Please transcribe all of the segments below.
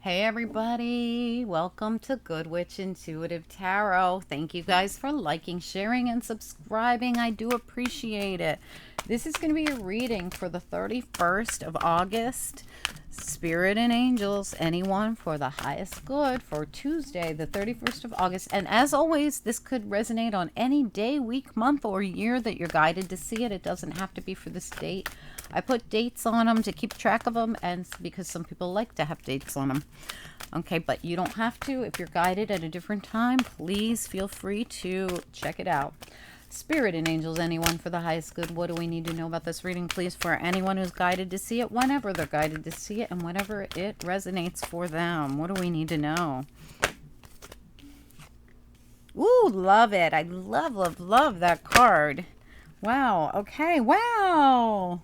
Hey everybody, welcome to Good Witch Intuitive Tarot. Thank you guys for liking, sharing, and subscribing. I do appreciate it. This is going to be a reading for the 31st of August. Spirit and angels, anyone for the highest good for Tuesday, the 31st of August. And as always, this could resonate on any day, week, month, or year that you're guided to see it. It doesn't have to be for this date. I put dates on them to keep track of them, and because some people like to have dates on them. Okay, but you don't have to. If you're guided at a different time, please feel free to check it out. Spirit and angels, anyone for the highest good. What do we need to know about this reading, please, for anyone who's guided to see it, whenever they're guided to see it, and whenever it resonates for them? What do we need to know? Ooh, love it. I love that card. Wow. Okay. Wow.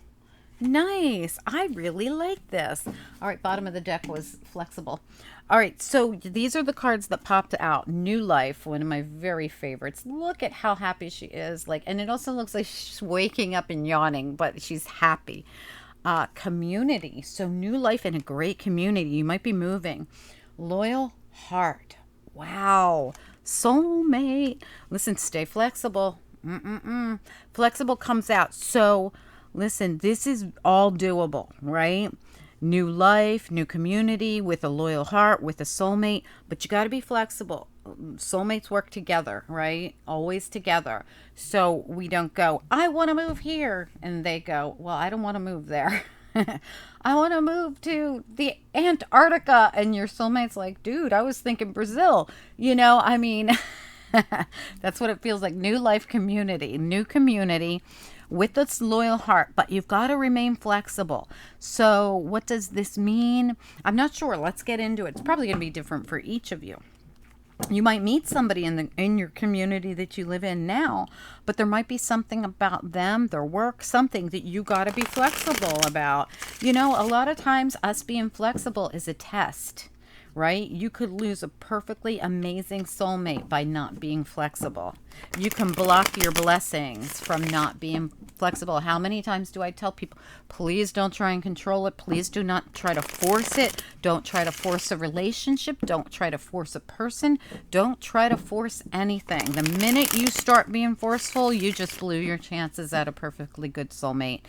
Nice. I really like this. All right, bottom of the deck was flexible. All right, so these are the cards that popped out. New Life, one of my very favorites. Look at how happy she is. And it also looks like she's waking up and yawning, but she's happy. Community. So new life in a great community. You might be moving. Loyal heart. Wow. Soulmate. Listen, stay flexible. Flexible comes out. So listen, this is all doable, right? New life, new community with a loyal heart, with a soulmate, but you got to be flexible. Soulmates work together, right? Always together. So we don't go, I want to move here. And they go, well, I don't want to move there. I want to move to the Antarctica. And your soulmate's like, dude, I was thinking Brazil. That's what it feels like. New life community, new community with this loyal heart, but you've got to remain flexible. So what does this mean? I'm not sure. Let's get into it. It's probably going to be different for each of you. You might meet somebody in your community that you live in now, but there might be something about them, their work, something that you got to be flexible about. A lot of times us being flexible is a test. Right? You could lose a perfectly amazing soulmate by not being flexible. You can block your blessings from not being flexible. How many times do I tell people, please don't try and control it. Please do not try to force it. Don't try to force a relationship. Don't try to force a person. Don't try to force anything. The minute you start being forceful, you just blew your chances at a perfectly good soulmate.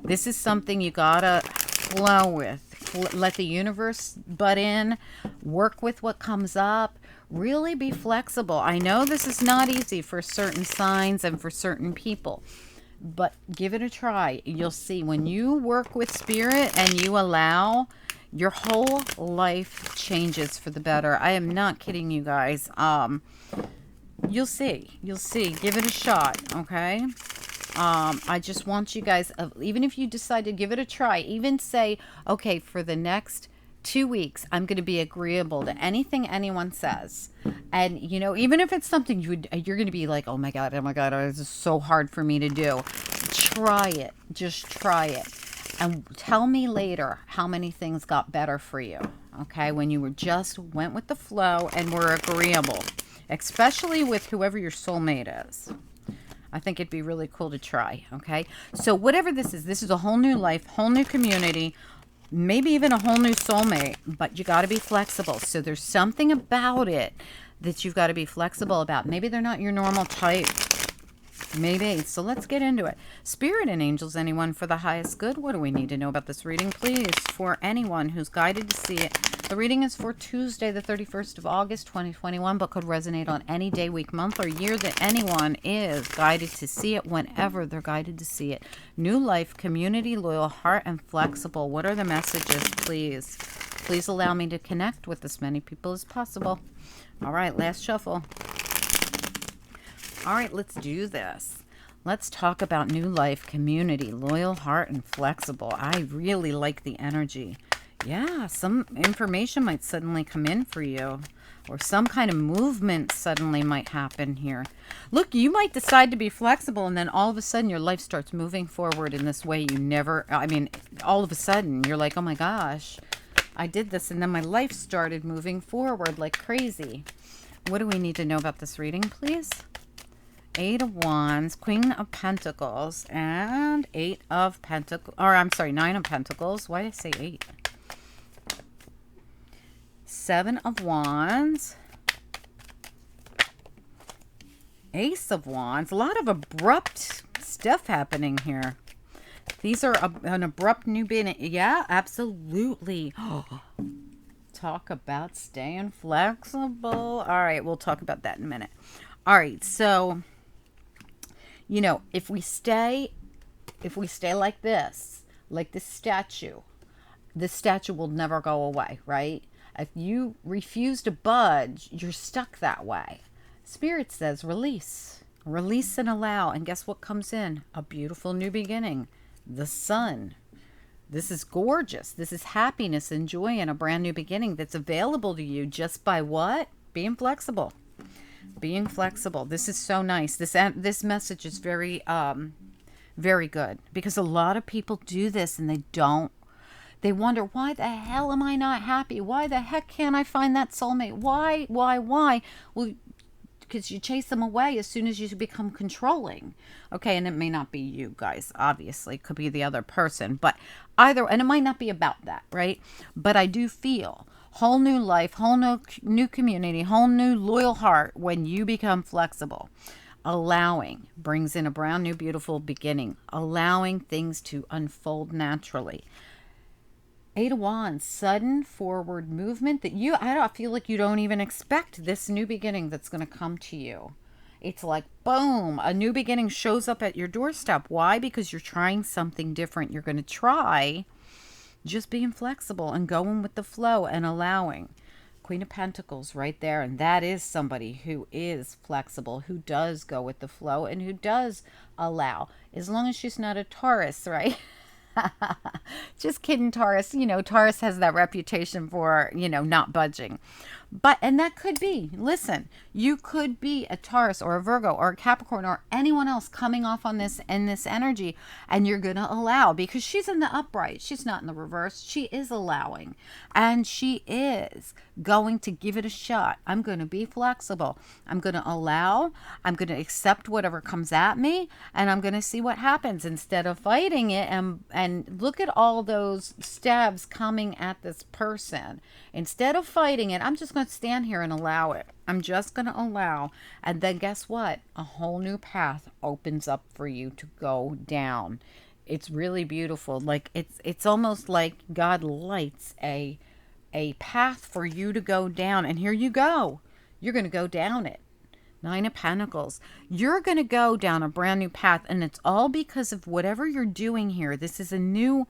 This is something you gotta flow with. Let the universe butt in, work with what comes up, really be flexible. I know this is not easy for certain signs and for certain people, but give it a try. You'll see when you work with spirit and you allow, your whole life changes for the better. I am not kidding you guys. You'll see. Give it a shot, okay? I just want you guys, even if you decide to give it a try, even say, okay, for the next 2 weeks, I'm going to be agreeable to anything anyone says. And, even if it's something you're going to be like, oh my God, this is so hard for me to do. Try it. Just try it. And tell me later how many things got better for you. Okay. When you went with the flow and were agreeable, especially with whoever your soulmate is. I think it'd be really cool to try, okay? So whatever this is a whole new life, whole new community, maybe even a whole new soulmate, but you got to be flexible. So there's something about it that you've got to be flexible about. Maybe they're not your normal type. Maybe. So let's get into it. Spirit and angels, anyone for the highest good. What do we need to know about this reading, please? For anyone who's guided to see it. The reading is for Tuesday, the 31st of August, 2021, but could resonate on any day, week, month, or year that anyone is guided to see it, whenever they're guided to see it. New life, community, loyal heart, and flexible. What are the messages, please? Please allow me to connect with as many people as possible. All right, last shuffle. All right, let's do this. Let's talk about new life, community, loyal heart, and flexible. I really like the energy. Yeah, some information might suddenly come in for you, or some kind of movement suddenly might happen here. Look, you might decide to be flexible, and then all of a sudden your life starts moving forward in this way all of a sudden you're like, oh my gosh, I did this, and then my life started moving forward like crazy. What do we need to know about this reading, please? 8 of Wands, Queen of Pentacles, and 9 of Pentacles. Why did I say 8? Seven of Wands. Ace of Wands. A lot of abrupt stuff happening here. These are an abrupt new beginning. Yeah, absolutely. Talk about staying flexible. All right, we'll talk about that in a minute. All right, so, you know, if we stay like this statue, this statue will never go away, right? If you refuse to budge, you're stuck that way. Spirit says release. Release and allow. And guess what comes in? A beautiful new beginning. The sun. This is gorgeous. This is happiness and joy and a brand new beginning that's available to you just by what? Being flexible. Being flexible. This is so nice. This message is very very good, because a lot of people do this and they wonder, why the hell am I not happy? Why the heck can't I find that soulmate? Why? Well, because you chase them away as soon as you become controlling. Okay, and it may not be you guys, obviously. It could be the other person. But either, and it might not be about that, right? But I do feel whole new life, whole new community, whole new loyal heart when you become flexible. Allowing brings in a brand new, beautiful beginning. Allowing things to unfold naturally. Eight of Wands, sudden forward movement that I don't feel like you don't even expect this new beginning that's going to come to you. It's like, boom, a new beginning shows up at your doorstep. Why? Because you're trying something different. You're going to try just being flexible and going with the flow and allowing. Queen of Pentacles right there. And that is somebody who is flexible, who does go with the flow and who does allow. As long as she's not a Taurus, right? Just kidding, Taurus. You know, Taurus has that reputation for, you know, not budging. And that could be, listen, you could be a Taurus or a Virgo or a Capricorn or anyone else coming off on this and this energy, and you're going to allow, because she's in the upright. She's not in the reverse. She is allowing, and she is going to give it a shot. I'm going to be flexible. I'm going to allow. I'm going to accept whatever comes at me, and I'm going to see what happens instead of fighting it. And look at all those stabs coming at this person. Instead of fighting it, I'm just going to stand here and allow it. I'm just going to allow. And then guess what? A whole new path opens up for you to go down. It's really beautiful. Like it's almost like God lights a path for you to go down. And here you go. You're going to go down it. Nine of Pentacles. You're going to go down a brand new path. And it's all because of whatever you're doing here. This is a new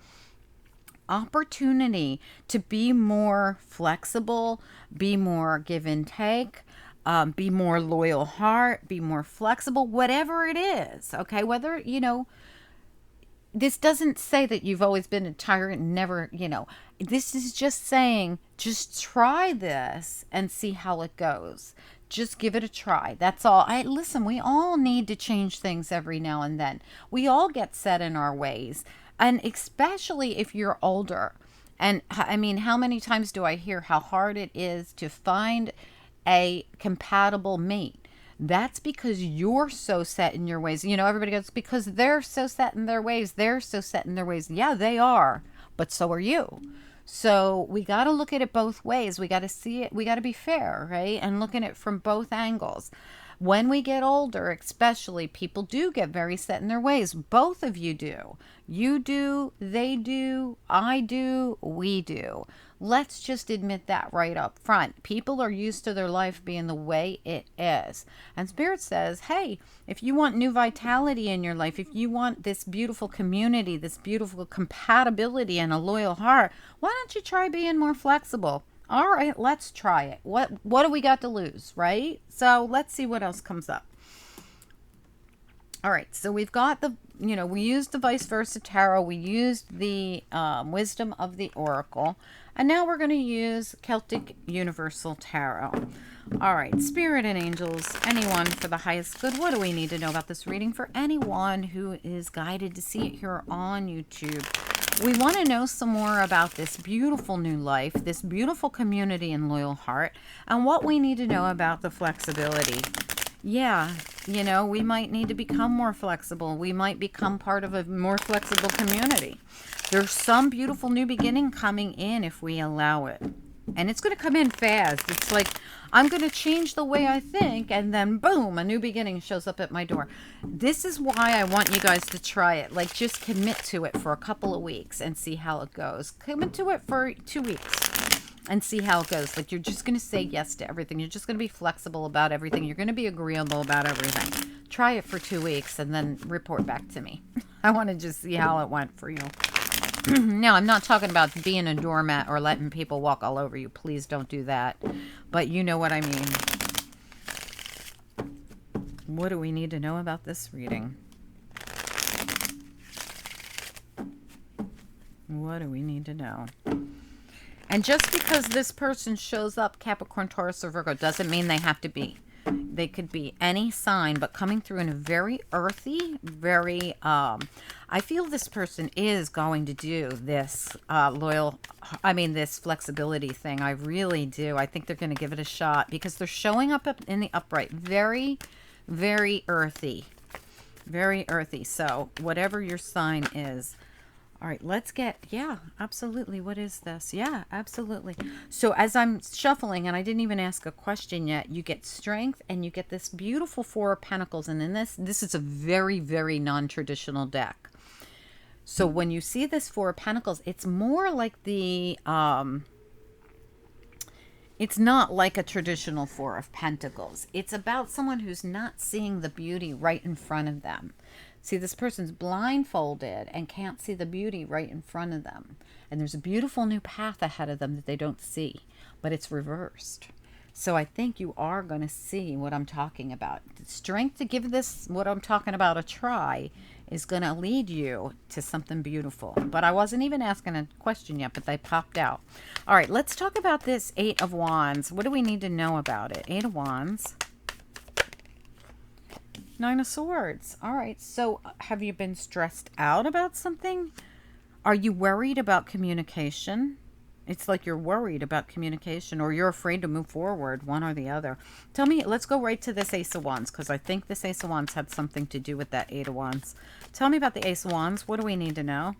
opportunity to be more flexible, be more give and take, be more loyal heart, be more flexible, whatever it is. Okay, whether, you know, this doesn't say that you've always been a tyrant and never, you know, this is just saying, just try this and see how it goes. Just give it a try. That's all. Listen, we all need to change things every now and then. We all get set in our ways. And especially if you're older. And I mean, how many times do I hear how hard it is to find a compatible mate? That's because you're so set in your ways. You know, everybody goes, because they're so set in their ways. They're so set in their ways. Yeah, they are. But so are you. So we got to look at it both ways. We got to see it. We got to be fair, right? And look at it from both angles. When we get older, especially, people do get very set in their ways. Both of you do. You do, they do, I do, we do. Let's just admit that right up front. People are used to their life being the way it is. And Spirit says, hey, if you want new vitality in your life, if you want this beautiful community, this beautiful compatibility and a loyal heart, why don't you try being more flexible? All right, let's try it. What do we got to lose, right? So let's see what else comes up. All right, so we've got the, you know, we used the vice versa tarot. We used the wisdom of the oracle. And now we're going to use Celtic Universal Tarot. All right, Spirit and angels, anyone for the highest good. What do we need to know about this reading for anyone who is guided to see it here on YouTube? We want to know some more about this beautiful new life, this beautiful community and loyal heart, and what we need to know about the flexibility. Yeah, you know, we might need to become more flexible. We might become part of a more flexible community. There's some beautiful new beginning coming in if we allow it. And it's going to come in fast. It's like, I'm going to change the way I think, and then boom, a new beginning shows up at my door. This is why I want you guys to try it. Like, just commit to it for a couple of weeks and see how it goes. Commit to it for 2 weeks and see how it goes. Like, you're just going to say yes to everything. You're just going to be flexible about everything. You're going to be agreeable about everything. Try it for 2 weeks and then report back to me. I want to just see how it went for you. Now, I'm not talking about being a doormat or letting people walk all over you. Please don't do that. But you know what I mean. What do we need to know about this reading? What do we need to know? And just because this person shows up, Capricorn, Taurus, or Virgo, doesn't mean they have to be. They could be any sign, but coming through in a very earthy, very, I feel this person is going to do this this flexibility thing. I really do. I think they're going to give it a shot because they're showing up in the upright. Very, very earthy. Very earthy. So whatever your sign is. All right, let's get, yeah, absolutely. What is this? Yeah, absolutely. So as I'm shuffling, and I didn't even ask a question yet, you get strength and you get this beautiful Four of Pentacles. And in this is a very, very non-traditional deck. So when you see this Four of Pentacles, it's more like the, it's not like a traditional Four of Pentacles. It's about someone who's not seeing the beauty right in front of them. See, this person's blindfolded and can't see the beauty right in front of them. And there's a beautiful new path ahead of them that they don't see, but it's reversed. So I think you are going to see what I'm talking about. The strength to give this, what I'm talking about, a try is going to lead you to something beautiful. But I wasn't even asking a question yet, but they popped out. All right, let's talk about this Eight of Wands. What do we need to know about it? Eight of Wands. Nine of Swords. All right. So have you been stressed out about something? Are you worried about communication? It's like you're worried about communication or you're afraid to move forward, one or the other. Tell me, let's go right to this Ace of Wands because I think this Ace of Wands had something to do with that Eight of Wands. Tell me about the Ace of Wands. What do we need to know?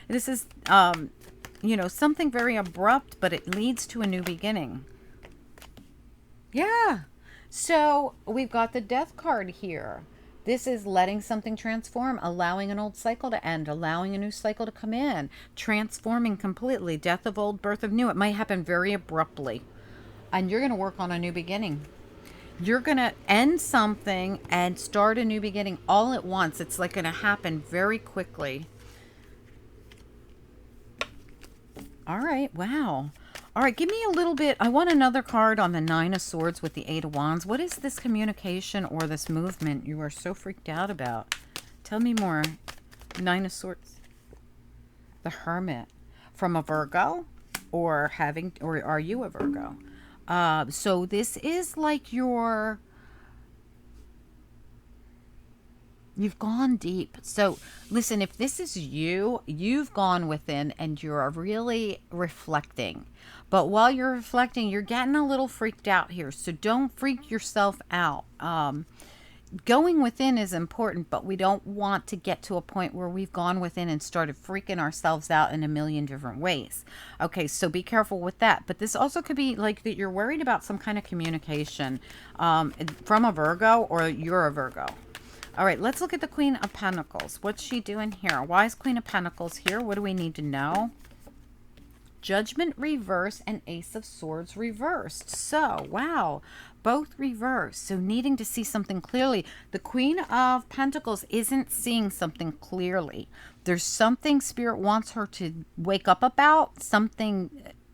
This is, something very abrupt, but it leads to a new beginning. Yeah. So we've got the Death card here. This is letting something transform, allowing an old cycle to end, allowing a new cycle to come in, transforming completely. Death of old, birth of new. It might happen very abruptly. And you're going to work on a new beginning. You're going to end something and start a new beginning all at once. It's like going to happen very quickly. All right. Wow. All right, give me a little bit. I want another card on the Nine of Swords with the Eight of Wands. What is this communication or this movement you are so freaked out about? Tell me more. Nine of Swords. The Hermit. From a Virgo? Or are you a Virgo? So this is like you've gone deep. So listen, if this is you've gone within and you're really reflecting. But while you're reflecting, you're getting a little freaked out here. So don't freak yourself out. Going within is important, but we don't want to get to a point where we've gone within and started freaking ourselves out in a million different ways. Okay, so be careful with that. But this also could be like that you're worried about some kind of communication from a Virgo or you're a Virgo. All right, let's look at the Queen of Pentacles. What's she doing here? Why is Queen of Pentacles here? What do we need to know? Judgment reverse and Ace of Swords reversed. So, wow, both reversed. So needing to see something clearly. The Queen of Pentacles isn't seeing something clearly. There's something Spirit wants her to wake up about, something,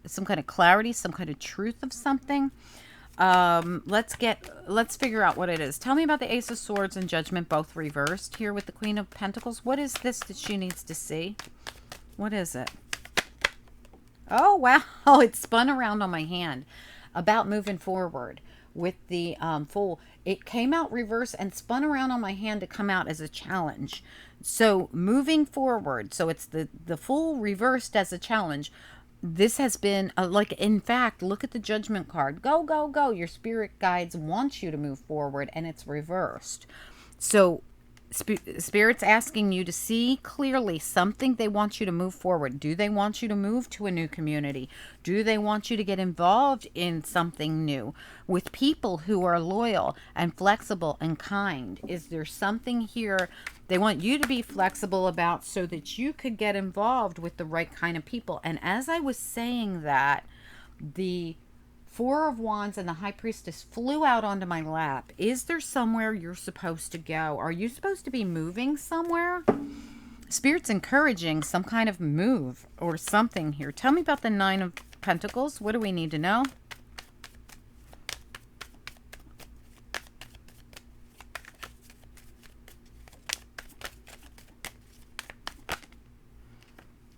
some kind of clarity, some kind of truth of something. Let's figure out what it is. Tell me about the Ace of Swords and Judgment both reversed here with the Queen of Pentacles. What is this that she needs to see? What is it? Oh, wow. It spun around on my hand about moving forward with the Fool. It came out reverse and spun around on my hand to come out as a challenge. So moving forward. So it's the Fool reversed as a challenge. This has been in fact, look at the Judgment card. Go, go, go. Your spirit guides want you to move forward and it's reversed. So Spirit's asking you to see clearly something they want you to move forward. Do they want you to move to a new community? Do they want you to get involved in something new with people who are loyal and flexible and kind? Is there something here they want you to be flexible about so that you could get involved with the right kind of people? And as I was saying that, the Four of Wands and the High Priestess flew out onto my lap. Is there somewhere you're supposed to go? Are you supposed to be moving somewhere? Spirit's encouraging some kind of move or something here. Tell me about the Nine of Pentacles. What do we need to know?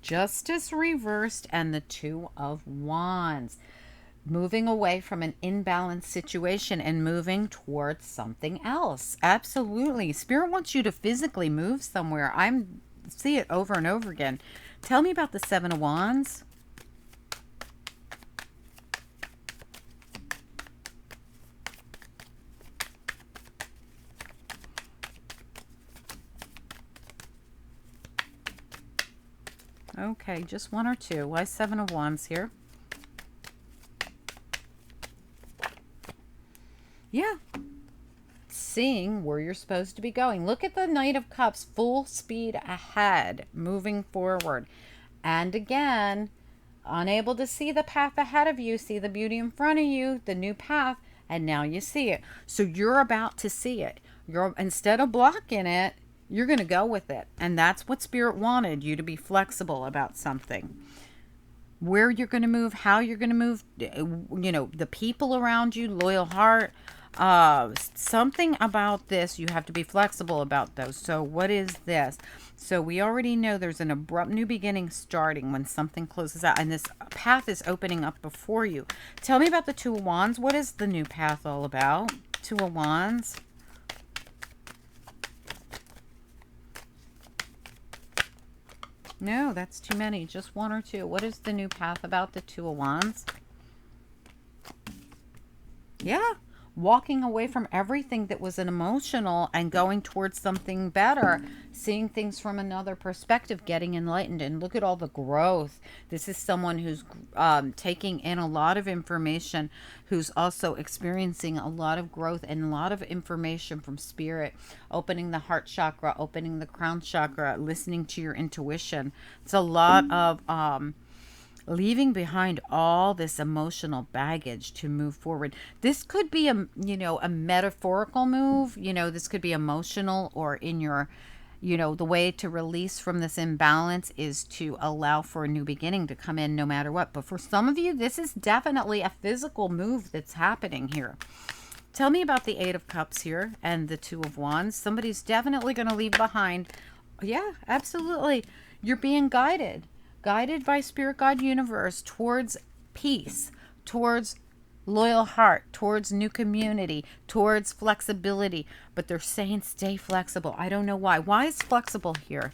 Justice reversed and the Two of Wands. Moving away from an imbalanced situation and moving towards something else. Absolutely. Spirit wants you to physically move somewhere. I see it over and over again. Tell me about the Seven of Wands. Okay, just one or two. Why Seven of Wands here? Yeah. Seeing where you're supposed to be going. Look at the Knight of Cups, full speed ahead, moving forward. And again, unable to see the path ahead of you, see the beauty in front of you, the new path, and now you see it. So you're about to see it. You're, instead of blocking it, you're going to go with it. And that's what Spirit wanted, you to be flexible about something. Where you're going to move, how you're going to move, you know, the people around you, loyal heart, something about this, you have to be flexible about those. So what is this? So we already know there's an abrupt new beginning starting when something closes out, and this path is opening up before you. Tell me about the Two of Wands. What is the new path all about? Two of Wands. No, that's too many. Just one or two. What is the new path about the Two of Wands? Yeah. Walking away from everything that was an emotional and going towards something better, seeing things from another perspective, getting enlightened. And look at all the growth. This is someone who's taking in a lot of information, who's also experiencing a lot of growth and a lot of information from Spirit, opening the heart chakra, opening the crown chakra, listening to your intuition. It's a lot of leaving behind all this emotional baggage to move forward. This could be a, you know, a metaphorical move. You know, this could be emotional, or in your, you know, the way to release from this imbalance is to allow for a new beginning to come in no matter what. But for some of you, this is definitely a physical move that's happening here. Tell me about the Eight of Cups here and the Two of Wands. Somebody's definitely going to leave behind. Yeah, absolutely. You're being guided. Guided by Spirit, God, Universe, towards peace, towards loyal heart, towards new community, towards flexibility. But they're saying stay flexible. I don't know why. Why is flexible here?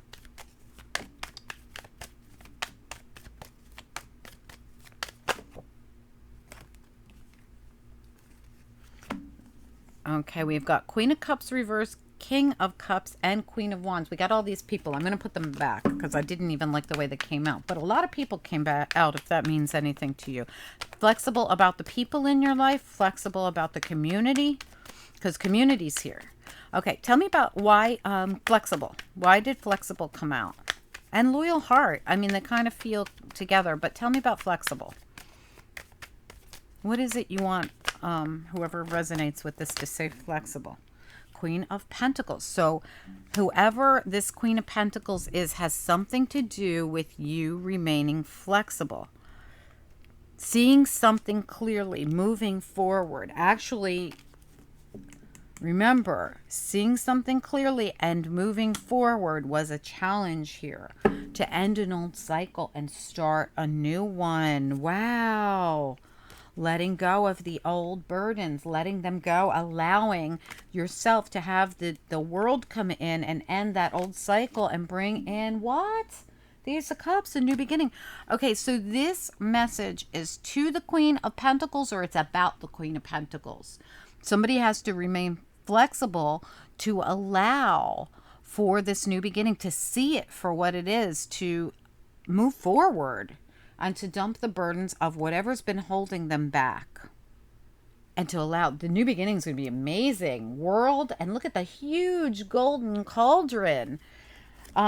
Okay, we've got Queen of Cups reverse, King of Cups, and Queen of Wands. We got all these people. I'm going to put them back because I didn't even like the way they came out. But a lot of people came back out, if that means anything to you. Flexible about the people in your life. Flexible about the community, because community's here. Okay, tell me about why flexible. Why did flexible come out? And loyal heart. I mean, they kind of feel together. But tell me about flexible. What is it you want whoever resonates with this to say flexible? Queen of Pentacles. So whoever this Queen of Pentacles is has something to do with you remaining flexible. Seeing something clearly, moving forward. Actually, remember, seeing something clearly and moving forward was a challenge here. To end an old cycle and start a new one. Wow. Letting go of the old burdens, letting them go, allowing yourself to have the world come in and end that old cycle and bring in what? The Ace of Cups, a new beginning. Okay, so this message is to the Queen of Pentacles, or it's about the Queen of Pentacles. Somebody has to remain flexible to allow for this new beginning, to see it for what it is, to move forward and to dump the burdens of whatever's been holding them back. And to allow the new beginning is going to be amazing. World, and look at the huge golden cauldron.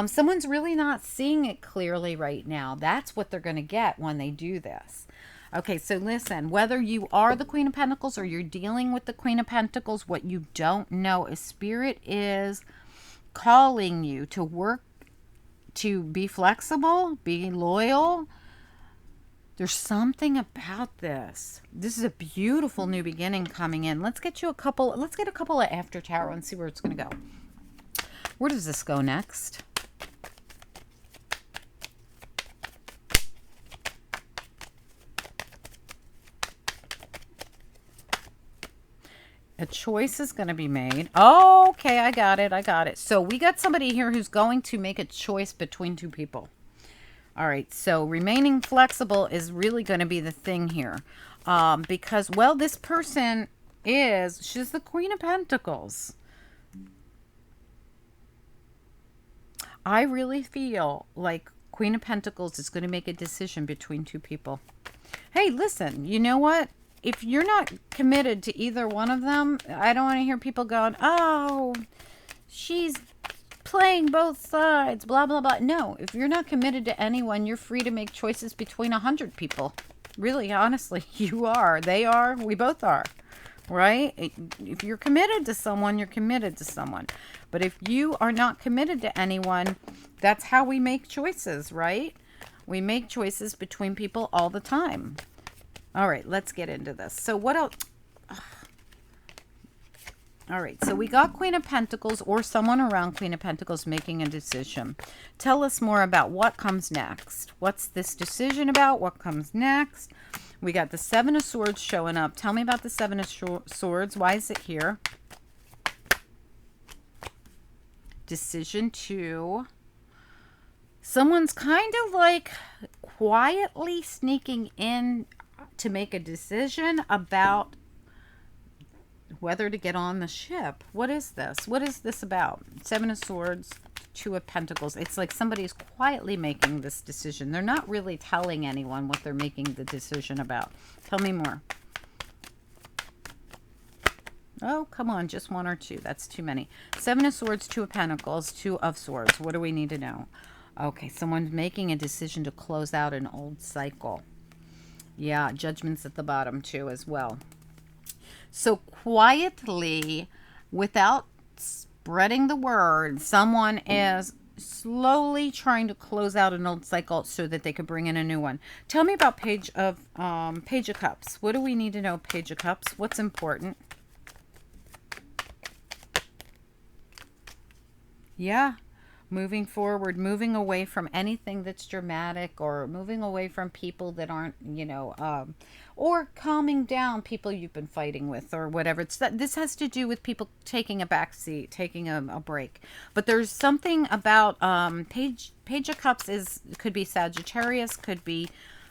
Someone's really not seeing it clearly right now. That's what they're going to get when they do this. Okay, so listen, whether you are the Queen of Pentacles or you're dealing with the Queen of Pentacles, what you don't know is Spirit is calling you to work, to be flexible, be loyal. There's something about this. This is a beautiful new beginning coming in. Let's get a couple of after tarot and see where it's going to go. Where does this go next? A choice is going to be made. Oh, okay, I got it. So we got somebody here who's going to make a choice between two people. All right, so remaining flexible is really going to be the thing here. Because, well, this person she's the Queen of Pentacles. I really feel like Queen of Pentacles is going to make a decision between two people. Hey, listen, you know what? If you're not committed to either one of them, I don't want to hear people going, oh, she's playing both sides, blah, blah, blah. No, if you're not committed to anyone, you're free to make choices between 100 people. Really, honestly, you are. They are. We both are. Right? If you're committed to someone, you're committed to someone. But if you are not committed to anyone, that's how we make choices, right? We make choices between people all the time. All right, let's get into this. So what else? All right, so we got Queen of Pentacles or someone around Queen of Pentacles making a decision. Tell us more about what comes next. What's this decision about? What comes next? We got the Seven of Swords showing up. Tell me about the Seven of Swords. Why is it here? Decision 2. Someone's kind of like quietly sneaking in to make a decision about whether to get on the ship. What is this? What is this about? Seven of Swords, Two of Pentacles. It's like somebody's quietly making this decision. They're not really telling anyone what they're making the decision about. Tell me more. Oh, come on. Just one or two. That's too many. Seven of Swords, Two of Pentacles, Two of Swords. What do we need to know? Okay, someone's making a decision to close out an old cycle. Yeah, Judgment's at the bottom too as well. So quietly, without spreading the word, someone is slowly trying to close out an old cycle so that they could bring in a new one. Tell me about Page of Cups. What do we need to know, Page of Cups? What's important? Yeah. Moving forward, moving away from anything that's dramatic, or moving away from people that aren't, or calming down people you've been fighting with or whatever. This has to do with people taking a back seat, taking a break. But there's something about Page of Cups could be Sagittarius, could be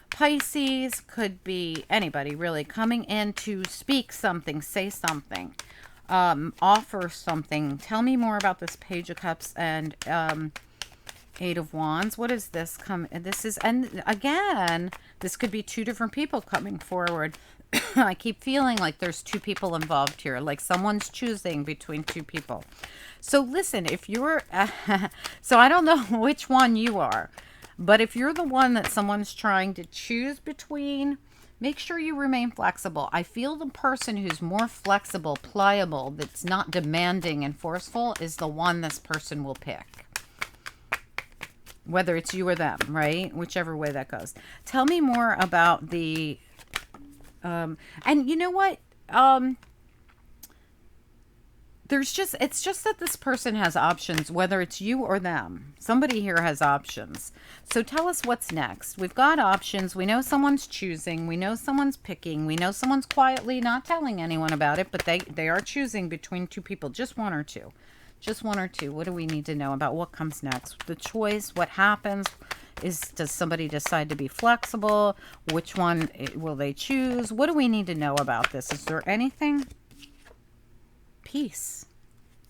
Pisces, could be anybody really coming in to speak something, say something. Offer something. Tell me more about this Page of Cups and Eight of Wands. What is this? And again, this could be two different people coming forward. I keep feeling like there's two people involved here, like someone's choosing between two people. So listen, if you're, so I don't know which one you are, but if you're the one that someone's trying to choose between, make sure you remain flexible. I feel the person who's more flexible, pliable, that's not demanding and forceful is the one this person will pick. Whether it's you or them, right? Whichever way that goes. Tell me more about the... and you know what? It's just that this person has options, whether it's you or them. Somebody here has options. So tell us what's next. We've got options. We know someone's choosing. We know someone's picking. We know someone's quietly not telling anyone about it, but they are choosing between two people. Just one or two. Just one or two. What do we need to know about what comes next? The choice, what happens? Does somebody decide to be flexible? Which one will they choose? What do we need to know about this? Is there anything? Peace.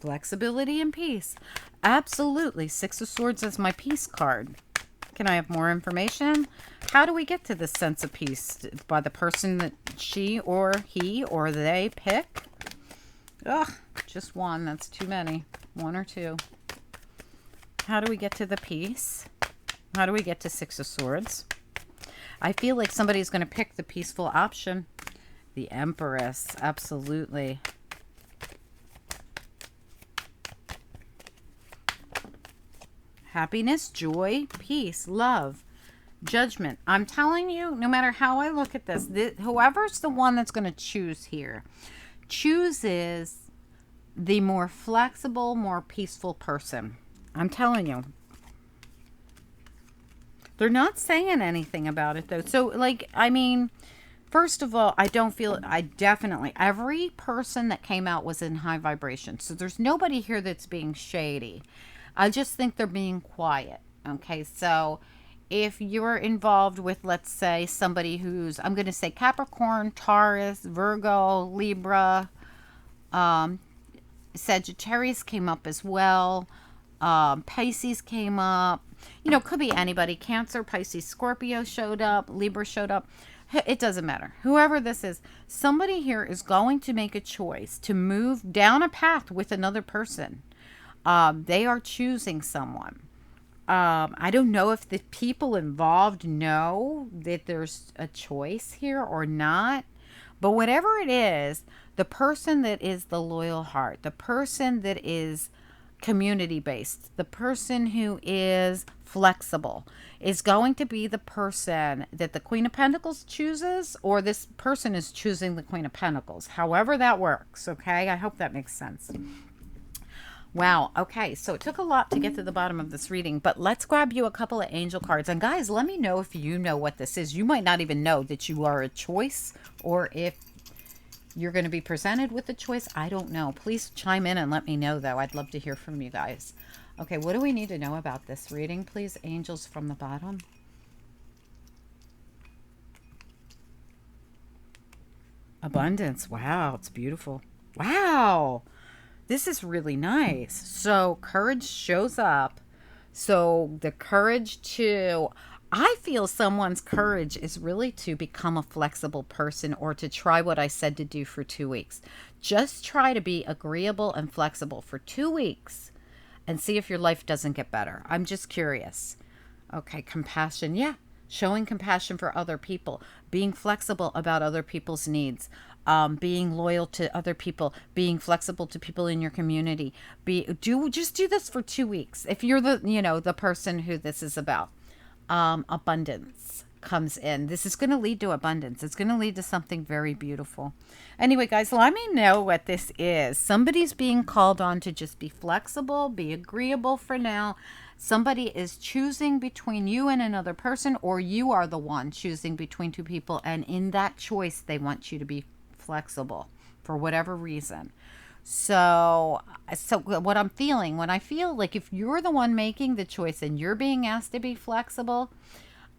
Flexibility and peace. Absolutely. Six of Swords is my peace card. Can I have more information? How do we get to this sense of peace? By the person that she or he or they pick? Ugh, just one. That's too many. One or two. How do we get to the peace? How do we get to Six of Swords? I feel like somebody's going to pick the peaceful option. The Empress. Absolutely. Happiness, joy, peace, love, judgment. I'm telling you, no matter how I look at this, whoever's the one that's going to choose here, chooses the more flexible, more peaceful person. I'm telling you. They're not saying anything about it, though. So, like, I mean, first of all, I definitely, every person that came out was in high vibration. So there's nobody here that's being shady. I just think they're being quiet. Okay, so if you're involved with, let's say, somebody who's, I'm going to say Capricorn, Taurus, Virgo, Libra, Sagittarius came up as well. Pisces came up. You know, could be anybody. Cancer, Pisces, Scorpio showed up. Libra showed up. It doesn't matter. Whoever this is, somebody here is going to make a choice to move down a path with another person. They are choosing someone. I don't know if the people involved know that there's a choice here or not. But whatever it is, the person that is the loyal heart, the person that is community-based, the person who is flexible, is going to be the person that the Queen of Pentacles chooses, or this person is choosing the Queen of Pentacles. However that works, okay? I hope that makes sense. Wow. Okay. So it took a lot to get to the bottom of this reading, but let's grab you a couple of angel cards. And guys, let me know if you know what this is. You might not even know that you are a choice, or if you're going to be presented with a choice. I don't know. Please chime in and let me know, though. I'd love to hear from you guys. Okay. What do we need to know about this reading, please? Angels from the bottom. Abundance. Wow. It's beautiful. Wow. This is really nice. So courage shows up. So the courage to, I feel someone's courage is really to become a flexible person, or to try what I said to do for 2 weeks. Just try to be agreeable and flexible for 2 weeks and see if your life doesn't get better. I'm just curious. Okay, compassion. Yeah. Showing compassion for other people, being flexible about other people's needs, being loyal to other people, being flexible to people in your community. Just do this for 2 weeks. If you're the person who this is about, abundance comes in. This is going to lead to abundance. It's going to lead to something very beautiful. Anyway, guys, let me know what this is. Somebody's being called on to just be flexible, be agreeable for now. Somebody is choosing between you and another person, or you are the one choosing between two people. And in that choice, they want you to be flexible for whatever reason. So what I'm feeling, when I feel like if you're the one making the choice and you're being asked to be flexible,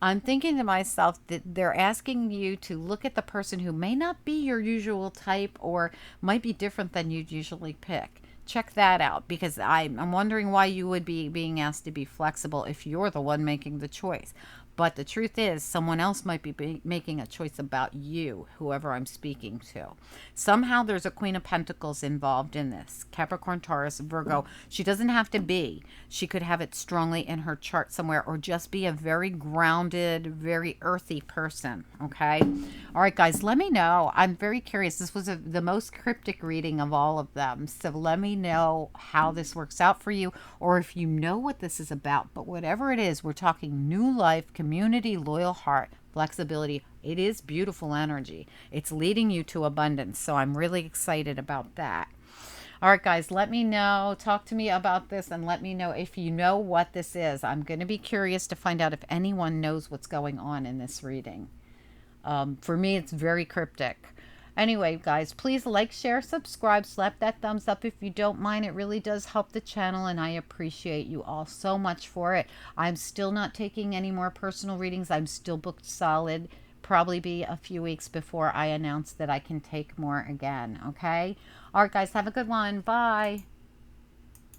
I'm thinking to myself that they're asking you to look at the person who may not be your usual type, or might be different than you'd usually pick. Check that out, because I'm wondering why you would be being asked to be flexible if you're the one making the choice. But the truth is, someone else might be making a choice about you, whoever I'm speaking to. Somehow there's a Queen of Pentacles involved in this. Capricorn, Taurus, Virgo. She doesn't have to be. She could have it strongly in her chart somewhere, or just be a very grounded, very earthy person. Okay? All right, guys, let me know. I'm very curious. This was the most cryptic reading of all of them. So let me know how this works out for you, or if you know what this is about. But whatever it is, we're talking new life, community, loyal heart, flexibility. It is beautiful energy. It's leading you to abundance. So I'm really excited about that. All right, guys, let me know. Talk to me about this, and let me know if you know what this is. I'm going to be curious to find out if anyone knows what's going on in this reading. For me, it's very cryptic. Anyway, guys, please like, share, subscribe, slap that thumbs up if you don't mind. It really does help the channel, and I appreciate you all so much for it. I'm still not taking any more personal readings. I'm still booked solid. Probably be a few weeks before I announce that I can take more again, okay? All right, guys, have a good one. Bye.